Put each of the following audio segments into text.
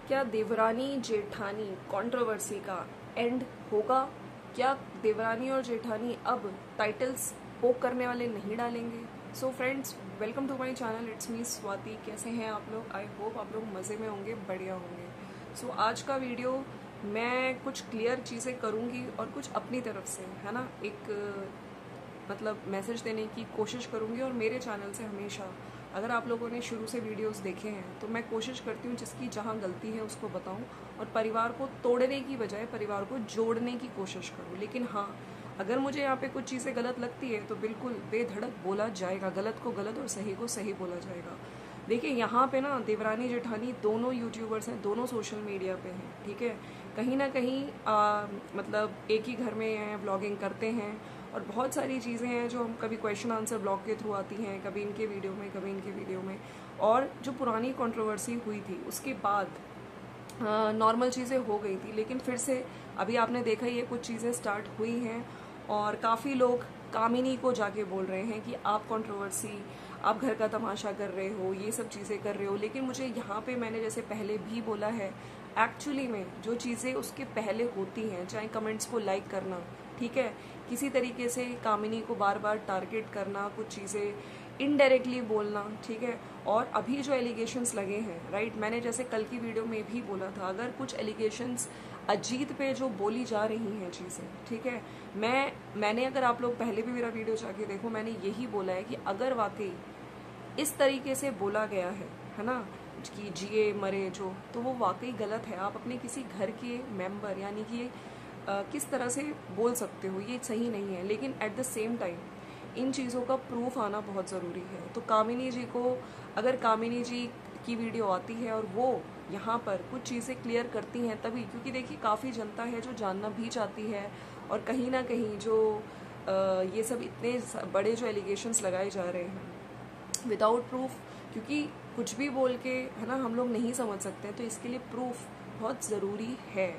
क्या देवरानी जेठानी कंट्रोवर्सी का एंड होगा? क्या देवरानी और जेठानी अब टाइटल्स पोक करने वाले नहीं डालेंगे? So friends, welcome to my channel, it's me Swati. कैसे हैं आप लोग? आई होप आप लोग मज़े में होंगे, बढ़िया होंगे। सो आज का वीडियो मैं कुछ क्लियर चीज़ें करूँगी और कुछ अपनी तरफ से, है ना, एक मतलब मैसेज देने की कोशिश करूँगी। और मेरे चैनल से हमेशा, अगर आप लोगों ने शुरू से वीडियोस देखे हैं तो मैं कोशिश करती हूँ जिसकी जहाँ गलती है उसको बताऊँ और परिवार को तोड़ने की बजाय परिवार को जोड़ने की कोशिश करूँ। लेकिन हाँ, अगर मुझे यहाँ पे कुछ चीज़ें गलत लगती है तो बिल्कुल बेधड़क बोला जाएगा, गलत को गलत और सही को सही बोला जाएगा। देखिए, यहाँ पे ना देवरानी जेठानी दोनों यूट्यूबर्स हैं, दोनों सोशल मीडिया पे हैं, ठीक है। कहीं ना कहीं मतलब एक ही घर में हैं, व्लॉगिंग करते हैं और बहुत सारी चीज़ें हैं जो हम कभी क्वेश्चन आंसर ब्लॉग के थ्रू आती हैं, कभी इनके वीडियो में, कभी इनके वीडियो में। और जो पुरानी कंट्रोवर्सी हुई थी उसके बाद नॉर्मल चीज़ें हो गई थी, लेकिन फिर से अभी आपने देखा ही है कुछ चीज़ें स्टार्ट हुई हैं और काफ़ी लोग कामिनी को जाके बोल रहे हैं कि आप कंट्रोवर्सी, आप घर का तमाशा कर रहे हो, ये सब चीज़ें कर रहे हो। लेकिन मुझे यहाँ पे, मैंने जैसे पहले भी बोला है, एक्चुअली में जो चीज़ें उसके पहले होती हैं, चाहे कमेंट्स को लाइक करना, ठीक है, किसी तरीके से कामिनी को बार बार टारगेट करना, कुछ चीज़ें इनडायरेक्टली बोलना, ठीक है। और अभी जो एलिगेशंस लगे हैं, राइट, मैंने जैसे कल की वीडियो में भी बोला था, अगर कुछ एलिगेशंस अजीत पे जो बोली जा रही हैं चीज़ें, ठीक है, मैंने अगर आप लोग पहले भी मेरा वीडियो जाके देखो, मैंने यही बोला है कि अगर वाकई इस तरीके से बोला गया है ना, कि जिए मरे जो, तो वो वाकई गलत है। आप अपने किसी घर के मेंबर, यानी कि किस तरह से बोल सकते हो, ये सही नहीं है। लेकिन at the same time in चीज़ों का प्रूफ आना बहुत ज़रूरी है। तो कामिनी जी को, अगर कामिनी जी की वीडियो आती है और वो यहाँ पर कुछ चीज़ें क्लियर करती हैं तभी, क्योंकि देखिए काफ़ी जनता है जो जानना भी चाहती है। और कहीं ना कहीं जो ये सब इतने बड़े जो एलिगेशंस लगाए जा रहे हैं विदाउट प्रूफ, क्योंकि कुछ भी बोल के, है ना, हम लोग नहीं समझ सकते हैं, तो इसके लिए प्रूफ बहुत ज़रूरी है।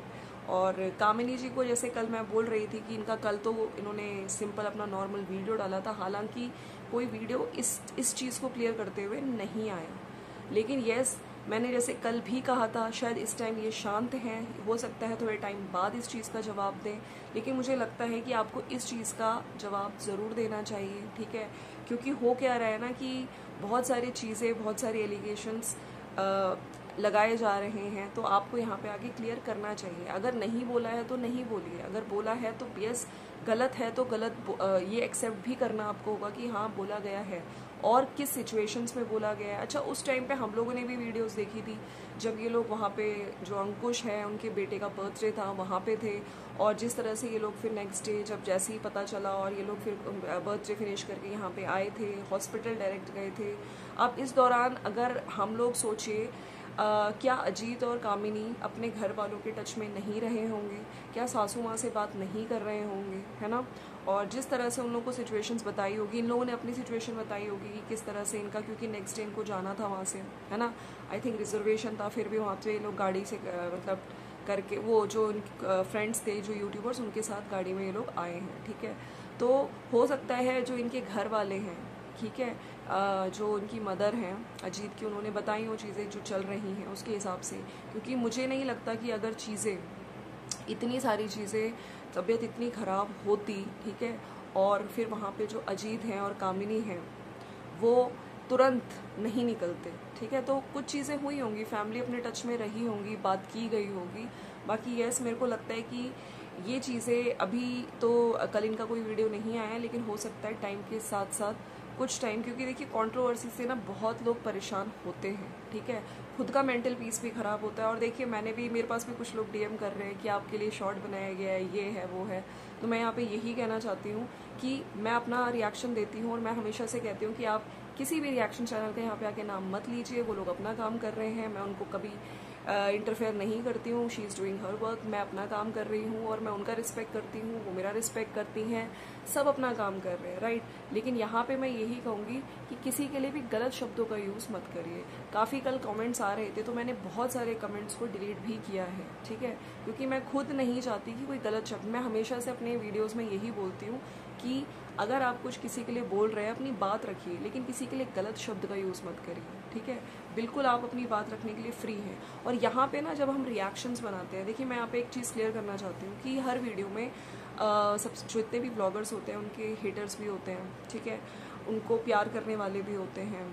और कामिनी जी को जैसे कल मैं बोल रही थी कि इनका कल तो इन्होंने सिंपल अपना नॉर्मल वीडियो डाला था, हालांकि कोई वीडियो इस चीज़ को क्लियर करते हुए नहीं आया। लेकिन यस, मैंने जैसे कल भी कहा था, शायद इस टाइम ये शांत हैं, हो सकता है थोड़े टाइम बाद इस चीज़ का जवाब दें, लेकिन मुझे लगता है कि आपको इस चीज़ का जवाब ज़रूर देना चाहिए, ठीक है। क्योंकि हो क्या रहा है ना कि बहुत सारी चीज़ें, बहुत सारी एलिगेशंस लगाए जा रहे हैं, तो आपको यहाँ पे आगे क्लियर करना चाहिए। अगर नहीं बोला है तो नहीं बोलिए, अगर बोला है तो यस, गलत है तो गलत, ये एक्सेप्ट भी करना आपको होगा कि हाँ बोला गया है और किस सिचुएशंस में बोला गया है। अच्छा, उस टाइम पे हम लोगों ने भी वीडियोस देखी थी जब ये लोग वहाँ पे, जो अंकुश है उनके बेटे का बर्थडे था, वहाँ पे थे, और जिस तरह से ये लोग फिर नेक्स्ट डे जब जैसे ही पता चला और ये लोग फिर बर्थडे फिनिश करके यहाँ पे आए थे, हॉस्पिटल डायरेक्ट गए थे। अब इस दौरान अगर हम लोग सोचिए, क्या अजीत और कामिनी अपने घर वालों के टच में नहीं रहे होंगे? क्या सासू माँ से बात नहीं कर रहे होंगे, है ना? और जिस तरह से उन लोगों को सिचुएशंस बताई होगी, इन लोगों ने अपनी सिचुएशन बताई होगी कि किस तरह से इनका, क्योंकि नेक्स्ट डे इनको जाना था वहाँ से, है ना, आई थिंक रिजर्वेशन था, फिर भी वहाँ पे लोग गाड़ी से मतलब करके, वो जो फ्रेंड्स थे जो यूट्यूबर्स, उनके साथ गाड़ी में ये लोग आए हैं, ठीक है। तो हो सकता है जो इनके घर वाले हैं, ठीक है, जो उनकी मदर हैं अजीत की, उन्होंने बताई वो चीज़ें जो चल रही हैं उसके हिसाब से। क्योंकि मुझे नहीं लगता कि अगर चीज़ें, इतनी सारी चीज़ें, तबीयत इतनी ख़राब होती, ठीक है, और फिर वहाँ पे जो अजीत हैं और कामिनी हैं वो तुरंत नहीं निकलते, ठीक है। तो कुछ चीज़ें हुई होंगी, फैमिली अपने टच में रही होंगी, बात की गई होगी। बाकी यस, मेरे को लगता है कि ये चीज़ें अभी तो, कल इनका कोई वीडियो नहीं आया, लेकिन हो सकता है टाइम के साथ साथ कुछ टाइम, क्योंकि देखिए कंट्रोवर्सी से ना बहुत लोग परेशान होते हैं, ठीक है, खुद का मेंटल पीस भी ख़राब होता है। और देखिए, मैंने भी, मेरे पास भी कुछ लोग डीएम कर रहे हैं कि आपके लिए शॉर्ट बनाया गया है, ये है वो है। तो मैं यहाँ पे यही कहना चाहती हूँ कि मैं अपना रिएक्शन देती हूँ और मैं हमेशा से कहती हूँ कि आप किसी भी रिएक्शन चैनल का यहाँ पे आके नाम मत लीजिए, वो लोग अपना काम कर रहे हैं, मैं उनको कभी इंटरफेयर नहीं करती हूँ। She is doing her work, मैं अपना काम कर रही हूँ और मैं उनका रिस्पेक्ट करती हूँ, वो मेरा रिस्पेक्ट करती हैं, सब अपना काम कर रहे हैं, राइट। लेकिन यहाँ पे मैं यही कहूँगी कि किसी के लिए भी गलत शब्दों का यूज़ मत करिए। काफ़ी कल कमेंट्स आ रहे थे तो मैंने बहुत सारे कमेंट्स को डिलीट भी किया है, ठीक है, क्योंकि मैं खुद नहीं चाहती कि कोई गलत शब्द, मैं हमेशा से अपने वीडियोज़ में यही बोलती हूँ कि अगर आप कुछ किसी के लिए बोल रहे हैं, अपनी बात रखिए, लेकिन किसी के लिए गलत शब्द का यूज़ मत करिए। ठीक है, बिल्कुल आप अपनी बात रखने के लिए फ्री हैं। और यहाँ पे ना जब हम रिएक्शंस बनाते हैं, देखिए मैं यहाँ पे एक चीज़ क्लियर करना चाहती हूँ कि हर वीडियो में सब जो इतने भी ब्लॉगर्स होते हैं उनके हेटर्स भी होते हैं, ठीक है, उनको प्यार करने वाले भी होते हैं।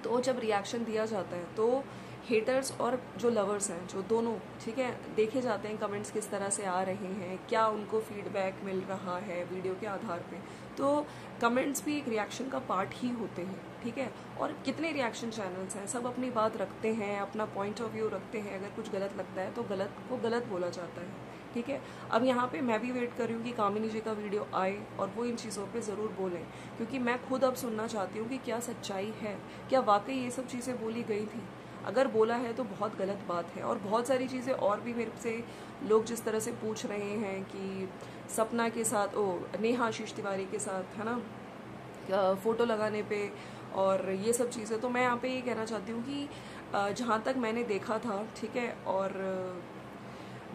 तो जब रिएक्शन दिया जाता है तो हेटर्स और जो लवर्स हैं, जो दोनों, ठीक है, देखे जाते हैं कमेंट्स किस तरह से आ रहे हैं, क्या उनको फीडबैक मिल रहा है वीडियो के आधार पे। तो कमेंट्स भी एक रिएक्शन का पार्ट ही होते हैं, ठीक है। और कितने रिएक्शन चैनल्स हैं, सब अपनी बात रखते हैं, अपना पॉइंट ऑफ व्यू रखते हैं। अगर कुछ गलत लगता है तो गलत को गलत बोला जाता है, ठीक है। अब यहाँ पे मैं भी वेट कर रही हूँ कि कामिनी जी का वीडियो आए और वो इन चीज़ों पे ज़रूर बोलें, क्योंकि मैं खुद अब सुनना चाहती हूँ कि क्या सच्चाई है, क्या वाकई ये सब चीज़ें बोली गई थी। अगर बोला है तो बहुत गलत बात है। और बहुत सारी चीज़ें और भी मेरे से लोग जिस तरह से पूछ रहे हैं कि सपना के साथ, नेहा आशीष तिवारी के साथ, है ना, फ़ोटो लगाने पे और ये सब चीज़ें, तो मैं यहाँ पे ये कहना चाहती हूँ कि जहाँ तक मैंने देखा था, ठीक है, और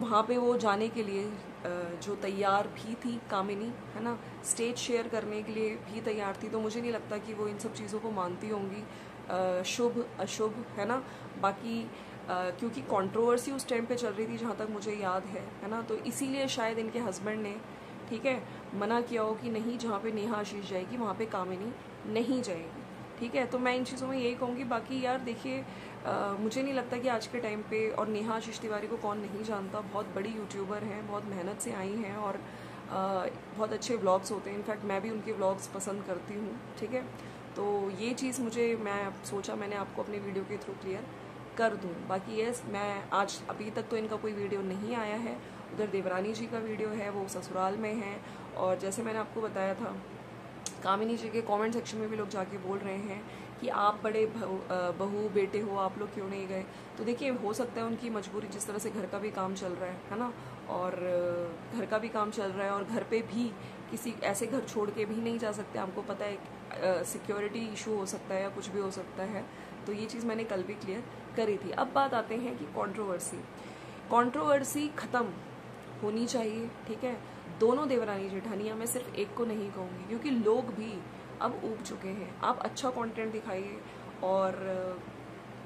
वहाँ पे वो जाने के लिए जो तैयार भी थी कामिनी, है ना, स्टेज शेयर करने के लिए भी तैयार थी, तो मुझे नहीं लगता कि वो इन सब चीज़ों को मानती होंगी, शुभ अशुभ, है ना। बाकी क्योंकि कंट्रोवर्सी उस टाइम पे चल रही थी जहाँ तक मुझे याद है ना, तो इसीलिए शायद इनके हस्बैंड ने, ठीक है, मना किया हो कि नहीं, जहाँ पे नेहा आशीष जाएगी वहाँ पे कामिनी नहीं जाएगी, ठीक है। तो मैं इन चीज़ों में यही कहूँगी। बाकी यार देखिए, मुझे नहीं लगता कि आज के टाइम पे, और नेहा आशीष तिवारी को कौन नहीं जानता, बहुत बड़ी यूट्यूबर हैं, बहुत मेहनत से आई हैं और बहुत अच्छे व्लॉग्स होते हैं। इनफैक्ट मैं भी उनके व्लॉग्स पसंद करती हूँ, ठीक है। तो ये चीज़ मैं सोचा मैंने आपको अपने वीडियो के थ्रू क्लियर कर दूँ। बाकी यस, मैं आज अभी तक तो इनका कोई वीडियो नहीं आया है। उधर देवरानी जी का वीडियो है, वो ससुराल में है। और जैसे मैंने आपको बताया था, कामिनी जी के कमेंट सेक्शन में भी लोग जाके बोल रहे हैं कि आप बड़े बहू बेटे हो, आप लोग क्यों नहीं गए। तो देखिए, हो सकता है उनकी मजबूरी, जिस तरह से घर का भी काम चल रहा है ना, और घर का भी काम चल रहा है, और घर पे भी किसी ऐसे घर छोड़ के भी नहीं जा सकते। आपको पता है सिक्योरिटी इशू हो सकता है या कुछ भी हो सकता है। तो ये चीज़ मैंने कल भी क्लियर करी थी। अब बात आते हैं कि कंट्रोवर्सी ख़त्म होनी चाहिए, ठीक है। दोनों देवरानी जेठानियाँ, मैं सिर्फ एक को नहीं कहूँगी, क्योंकि लोग भी अब ऊब चुके हैं। आप अच्छा कंटेंट दिखाइए, और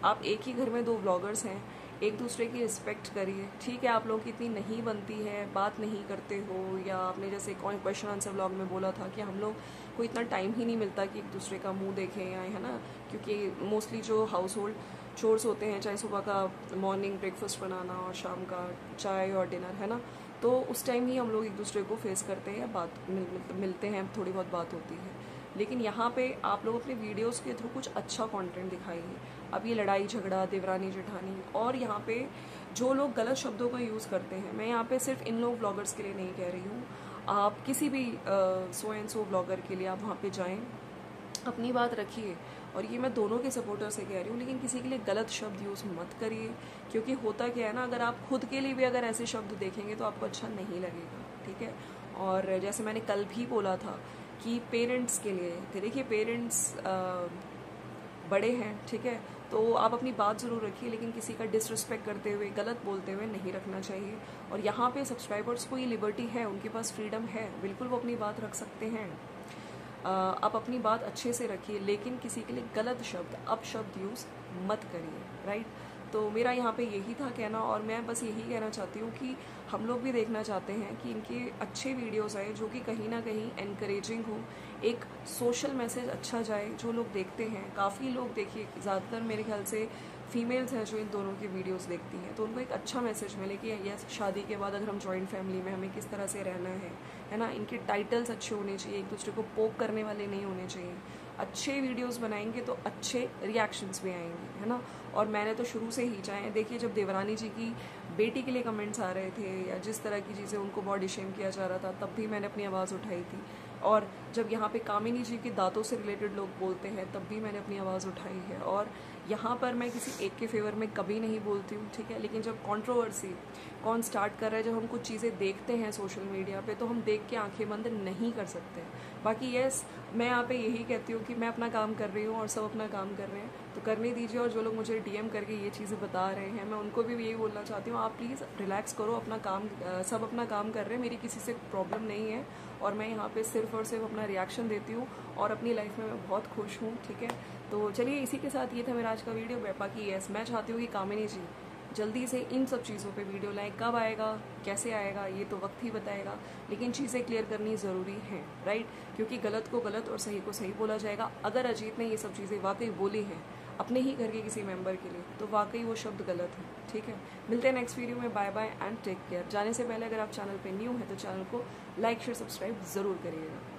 आप एक ही घर में दो व्लॉगर्स हैं, एक दूसरे की रिस्पेक्ट करिए, ठीक है। आप लोगों की इतनी नहीं बनती है, बात नहीं करते हो, या आपने जैसे क्वेश्चन आंसर व्लॉग में बोला था कि हम लोग को इतना टाइम ही नहीं मिलता कि एक दूसरे का मुंह देखें, या है ना, क्योंकि मोस्टली जो हाउस होल्ड चोर्स होते हैं, चाहे सुबह का मॉर्निंग ब्रेकफास्ट बनाना और शाम का चाय और डिनर, है ना, तो उस टाइम ही हम लोग एक दूसरे को फेस करते हैं, या मिलते हैं, थोड़ी बहुत बात होती है। लेकिन यहाँ पे आप लोग अपने वीडियोस के थ्रू कुछ अच्छा कंटेंट दिखाइए। अब ये लड़ाई झगड़ा देवरानी जेठानी, और यहाँ पे जो लोग गलत शब्दों का यूज़ करते हैं, मैं यहाँ पे सिर्फ इन लोग व्लॉगर्स के लिए नहीं कह रही हूँ, आप किसी भी सो एंड सो व्लॉगर के लिए आप वहाँ पे जाएं, अपनी बात रखिए। और ये मैं दोनों के सपोर्टर से कह रही हूँ, लेकिन किसी के लिए गलत शब्द यूज़ मत करिए, क्योंकि होता क्या है ना, अगर आप खुद के लिए भी अगर ऐसे शब्द देखेंगे तो आपको अच्छा नहीं लगेगा, ठीक है। और जैसे मैंने कल भी बोला था कि पेरेंट्स के लिए, देखिए पेरेंट्स बड़े हैं, ठीक है, तो आप अपनी बात ज़रूर रखिए, लेकिन किसी का डिसरिस्पेक्ट करते हुए, गलत बोलते हुए नहीं रखना चाहिए। और यहाँ पे सब्सक्राइबर्स को ये लिबर्टी है, उनके पास फ्रीडम है, बिल्कुल वो अपनी बात रख सकते हैं। आप अपनी बात अच्छे से रखिए, लेकिन किसी के लिए गलत शब्द, अपशब्द यूज़ मत करिए, राइट। तो मेरा यहाँ पे यही था कहना, और मैं बस यही कहना चाहती हूँ कि हम लोग भी देखना चाहते हैं कि इनके अच्छे वीडियोस आए जो कि कहीं ना कहीं एनकरेजिंग हो, एक सोशल मैसेज अच्छा जाए, जो लोग देखते हैं। काफ़ी लोग, देखिए ज़्यादातर मेरे ख्याल से फीमेल्स हैं जो इन दोनों की वीडियोस देखती हैं, तो उनको एक अच्छा मैसेज मिले कि यस, शादी के बाद अगर हम जॉइंट फैमिली में हमें किस तरह से रहना है ना। इनके टाइटल्स अच्छे होने चाहिए, एक दूसरे को पोक करने वाले नहीं होने चाहिए। अच्छे वीडियोस बनाएंगे तो अच्छे रिएक्शंस भी आएंगे, है ना। और मैंने तो शुरू से ही, चाहे देखिए जब देवरानी जी की बेटी के लिए कमेंट्स आ रहे थे, या जिस तरह की चीज़ें उनको बॉडी शेम किया जा रहा था, तब भी मैंने अपनी आवाज़ उठाई थी। और जब यहाँ पे कामिनी जी के दांतों से रिलेटेड लोग बोलते हैं, तब भी मैंने अपनी आवाज़ उठाई है। और यहाँ पर मैं किसी एक के फेवर में कभी नहीं बोलती हूँ, ठीक है। लेकिन जब कंट्रोवर्सी कौन स्टार्ट कर रहा है, जब हम कुछ चीज़ें देखते हैं सोशल मीडिया पे, तो हम देख के आंखें बंद नहीं कर सकते। बाकी यस, मैं यहाँ पे यही कहती हूँ कि मैं अपना काम कर रही हूँ और सब अपना काम कर रहे हैं, तो करने दीजिए। और जो लोग मुझे डीएम करके ये चीज़ें बता रहे हैं, मैं उनको भी यही बोलना चाहती हूँ, आप प्लीज़ रिलैक्स करो, अपना काम, सब अपना काम कर रहे हैं, मेरी किसी से प्रॉब्लम नहीं है। और मैं यहाँ पे सिर्फ और सिर्फ अपना रिएक्शन देती हूँ, और अपनी लाइफ में मैं बहुत खुश हूँ, ठीक है। तो चलिए इसी के साथ ये था मेरा आज का वीडियो। बाकी यस, मैं चाहती हूँ कि कामिनी जी जल्दी से इन सब चीज़ों पे वीडियो लाएं। कब आएगा, कैसे आएगा, ये तो वक्त ही बताएगा, लेकिन चीज़ें क्लियर करनी ज़रूरी हैं, राइट? क्योंकि गलत को गलत और सही को सही बोला जाएगा। अगर अजीत ने ये सब चीज़ें वाकई बोली हैं अपने ही घर के किसी मेंबर के लिए, तो वाकई वो शब्द गलत है, ठीक है? मिलते हैं नेक्स्ट वीडियो में। Bye bye and take care. जाने से पहले अगर आप चैनल पे न्यू हैं तो चैनल को लाइक शेयर सब्सक्राइब ज़रूर करिएगा।